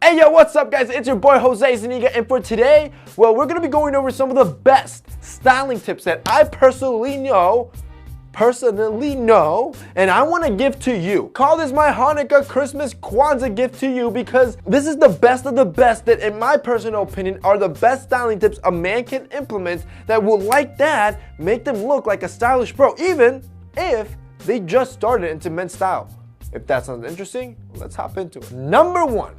Hey yo, what's up guys? It's your boy Jose Zuniga, and for today, well, we're gonna be going over some of the best styling tips that I personally know, and I wanna give to you. Call this my Hanukkah, Christmas, Kwanzaa gift to you because this is the best of the best that, in my personal opinion, are the best styling tips a man can implement that will, like that, make them look like a stylish bro, even if they just started into men's style. If that sounds interesting, let's hop into it. Number one.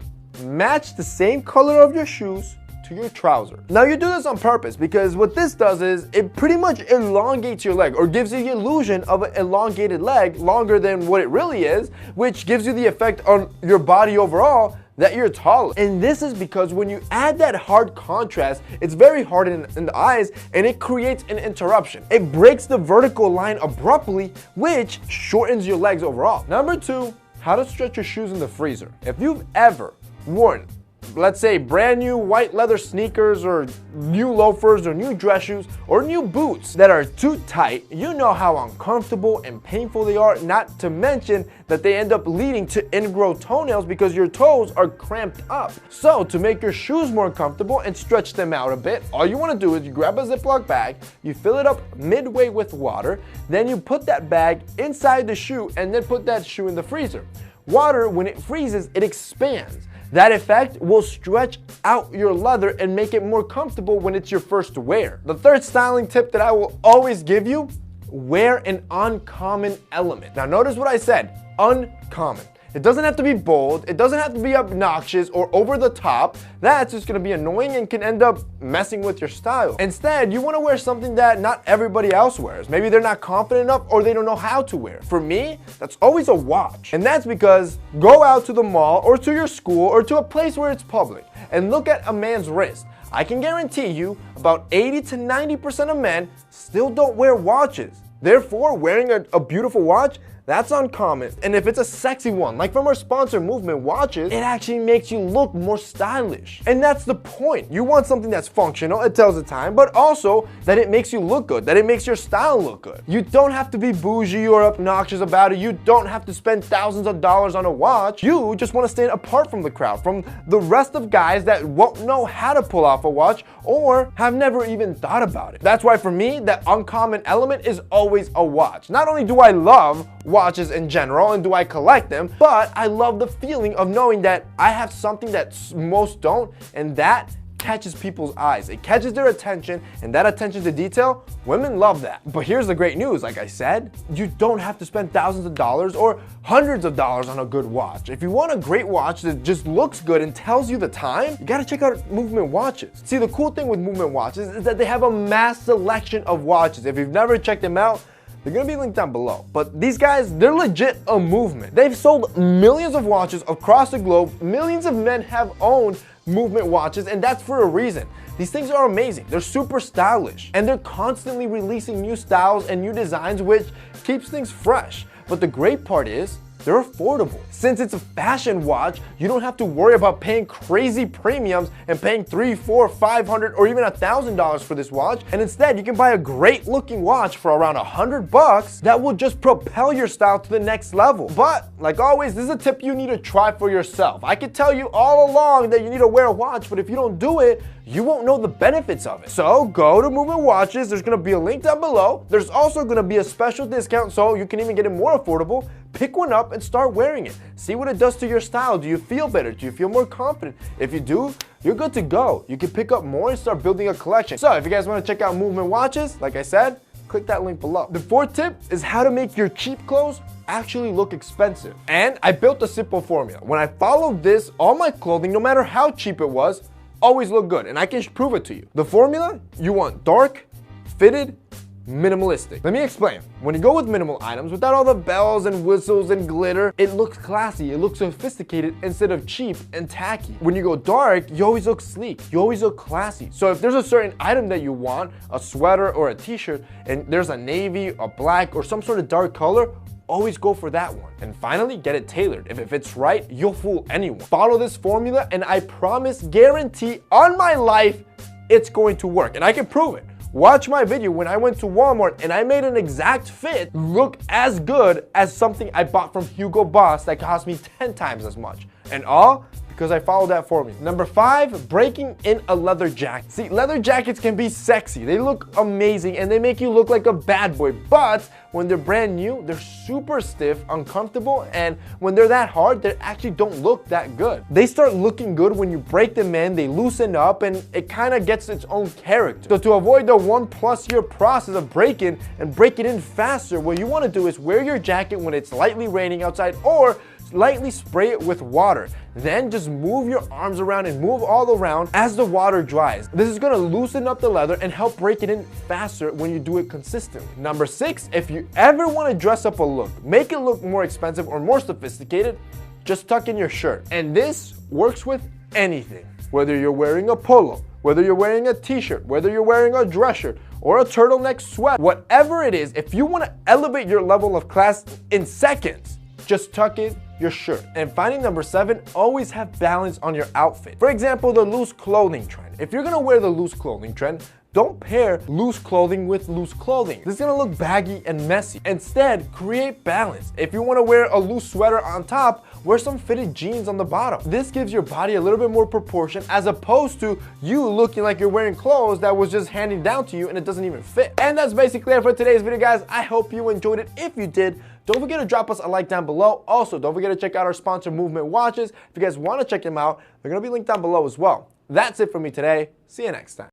Match the same color of your shoes to your trousers. Now you do this on purpose because what this does is it pretty much elongates your leg or gives you the illusion of an elongated leg longer than what it really is, which gives you the effect on your body overall that you're taller. And this is because when you add that hard contrast, it's very hard in the eyes and it creates an interruption. It breaks the vertical line abruptly, which shortens your legs overall. Number two, how to stretch your shoes in the freezer. If you've ever worn, let's say, brand new white leather sneakers or new loafers or new dress shoes or new boots that are too tight, you know how uncomfortable and painful they are, not to mention that they end up leading to ingrown toenails because your toes are cramped up. So to make your shoes more comfortable and stretch them out a bit, all you want to do is you grab a Ziploc bag, you fill it up midway with water, then you put that bag inside the shoe and then put that shoe in the freezer. Water, when it freezes, it expands. That effect will stretch out your leather and make it more comfortable when it's your first wear. The third styling tip that I will always give you, wear an uncommon element. Now notice what I said, uncommon. It doesn't have to be bold, it doesn't have to be obnoxious or over the top. That's just gonna be annoying and can end up messing with your style. Instead, you wanna wear something that not everybody else wears. Maybe they're not confident enough or they don't know how to wear. For me, that's always a watch. And that's because go out to the mall or to your school or to a place where it's public and look at a man's wrist. I can guarantee you about 80 to 90% of men still don't wear watches. Therefore, wearing a beautiful watch, that's uncommon. And if it's a sexy one, like from our sponsor Movement Watches, it actually makes you look more stylish. And that's the point. You want something that's functional, it tells the time, but also that it makes you look good, that it makes your style look good. You don't have to be bougie or obnoxious about it. You don't have to spend thousands of dollars on a watch. You just want to stand apart from the crowd, from the rest of guys that won't know how to pull off a watch or have never even thought about it. That's why for me, that uncommon element is always a watch. Not only do I love watches in general and do I collect them, but I love the feeling of knowing that I have something that most don't, and that catches people's eyes. It catches their attention, and that attention to detail, women love that. But here's the great news, like I said, you don't have to spend thousands of dollars or hundreds of dollars on a good watch. If you want a great watch that just looks good and tells you the time, you gotta check out Movement Watches. See, the cool thing with Movement Watches is that they have a mass selection of watches. If you've never checked them out, they're gonna be linked down below. But these guys, they're legit a movement. They've sold millions of watches across the globe. Millions of men have owned Movement Watches, and that's for a reason. These things are amazing. They're super stylish, and they're constantly releasing new styles and new designs, which keeps things fresh. But the great part is, they're affordable. Since it's a fashion watch, you don't have to worry about paying crazy premiums and paying $300, $400, $500, or even $1,000 for this watch. And instead, you can buy a great looking watch for around $100 that will just propel your style to the next level. But like always, this is a tip you need to try for yourself. I could tell you all along that you need to wear a watch, but if you don't do it, you won't know the benefits of it. So go to Movement Watches. There's gonna be a link down below. There's also gonna be a special discount, so you can even get it more affordable. Pick one up and start wearing it. See what it does to your style. Do you feel better? Do you feel more confident? If you do, you're good to go. You can pick up more and start building a collection. So if you guys want to check out Movement Watches, like I said, click that link below. The fourth tip is how to make your cheap clothes actually look expensive. And I built a simple formula. When I followed this, all my clothing, no matter how cheap it was, always look good. And I can prove it to you. The formula, you want dark, fitted, minimalistic. Let me explain. When you go with minimal items, without all the bells and whistles and glitter, it looks classy, it looks sophisticated instead of cheap and tacky. When you go dark, you always look sleek, you always look classy. So if there's a certain item that you want, a sweater or a t-shirt, and there's a navy, a black, or some sort of dark color, always go for that one. And finally, get it tailored. If it fits right, you'll fool anyone. Follow this formula, and I promise, guarantee on my life, it's going to work. And I can prove it. Watch my video when I went to Walmart and I made an exact fit look as good as something I bought from Hugo Boss that cost me 10 times as much. And all because I followed that formula. Number 5, breaking in a leather jacket. See, leather jackets can be sexy. They look amazing and they make you look like a bad boy, but when they're brand new, they're super stiff, uncomfortable, and when they're that hard, they actually don't look that good. They start looking good when you break them in, they loosen up, and it kind of gets its own character. So to avoid the 1+ year process of break-in and break it in faster, what you want to do is wear your jacket when it's lightly raining outside, or lightly spray it with water. Then just move your arms around and move all around as the water dries. This is going to loosen up the leather and help break it in faster when you do it consistently. Number 6, if you ever want to dress up a look, make it look more expensive or more sophisticated, just tuck in your shirt. And this works with anything. Whether you're wearing a polo, whether you're wearing a t-shirt, whether you're wearing a dress shirt or a turtleneck sweater, whatever it is, if you want to elevate your level of class in seconds, just tuck in your shirt. And finding number 7, always have balance on your outfit. For example, the loose clothing trend. If you're gonna wear the loose clothing trend, don't pair loose clothing with loose clothing. This is gonna look baggy and messy. Instead, create balance. If you wanna wear a loose sweater on top, wear some fitted jeans on the bottom. This gives your body a little bit more proportion as opposed to you looking like you're wearing clothes that was just handed down to you and it doesn't even fit. And that's basically it for today's video, guys. I hope you enjoyed it. If you did, don't forget to drop us a like down below. Also, don't forget to check out our sponsor, Movement Watches. If you guys wanna check them out, they're gonna be linked down below as well. That's it for me today. See you next time.